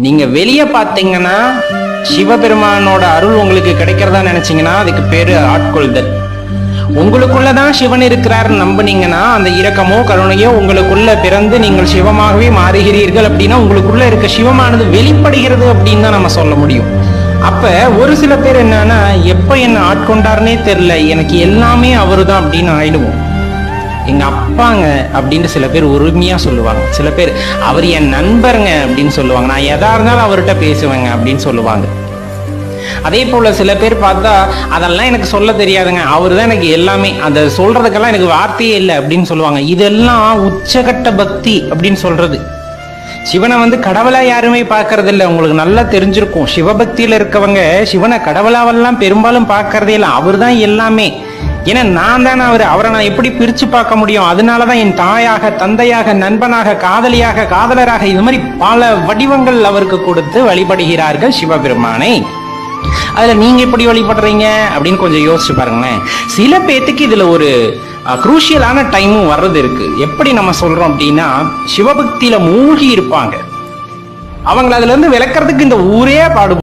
நீங்க வெளியே பார்த்தீங்கன்னா சிவபெருமானோட அருள் உங்களுக்கு கிடைக்கிறதா நினைச்சீங்கன்னா அதுக்கு பேரு ஆட்கொள்தல். உங்களுக்குள்ளதான் சிவன் இருக்கிறார் நம்பினீங்கன்னா அந்த இரக்கமோ கருணையோ உங்களுக்குள்ள பிறந்து நீங்கள் சிவமாகவே மாறுகிறீர்கள் அப்படின்னா உங்களுக்குள்ள இருக்க சிவமானது வெளிப்படுகிறது அப்படின்னு தான் நம்ம சொல்ல முடியும். அப்ப ஒரு சில பேர் என்னன்னா எப்ப என்ன ஆட்கொண்டாருன்னே தெரியல, எனக்கு எல்லாமே அவரு தான் அப்படின்னு ஆயிடுவோம். எங்க அப்பாங்க அப்படின்னு சில பேர் உரிமையா சொல்லுவாங்க. சில பேர் அவர் என் நண்பருங்க அப்படின்னு சொல்லுவாங்க. நான் எதா இருந்தாலும் அவர்கிட்ட பேசுவேங்க அப்படின்னு சொல்லுவாங்க. அதே போல சில பேர் பார்த்தா அதெல்லாம் எனக்கு சொல்ல தெரியாதுங்க, அவரு தான் எனக்கு எல்லாமே, அந்த சொல்றதுக்கெல்லாம் எனக்கு வார்த்தையே இல்லை அப்படின்னு சொல்லுவாங்க. இதெல்லாம் உச்சகட்ட பக்தி அப்படின்னு சொல்றது. சிவனை கடவுளா யாருமே பார்க்கறது இல்லை. உங்களுக்கு நல்லா தெரிஞ்சிருக்கும், சிவபக்தியில இருக்கவங்க சிவனை கடவுளாவெல்லாம் பெரும்பாலும் பார்க்கறதே இல்லை. அவர் தான் எல்லாமே. ஏன்னா நான் தானே அவரை நான் எப்படி பிரிச்சு பார்க்க முடியும்? அதனாலதான் என் தாயாக, தந்தையாக, நண்பனாக, காதலியாக, காதலராக, இது மாதிரி பல வடிவங்கள் அவருக்கு கொடுத்து வழிபடுகிறார்கள் சிவபெருமானை. அதுல நீங்க எப்படி வழிபடுறீங்க அப்படின்னு கொஞ்சம் யோசிச்சு பாருங்களேன். சில பேத்துக்கு இதுல ஒரு குரூஷியலான டைமும் வர்றது இருக்கு. எப்படி நம்ம சொல்றோம் அப்படின்னா, சிவபக்தியில மூழ்கி இருப்பாங்க, அவங்களை அதுல இருந்து விளக்குறதுக்கு இந்த ஊரே பாடு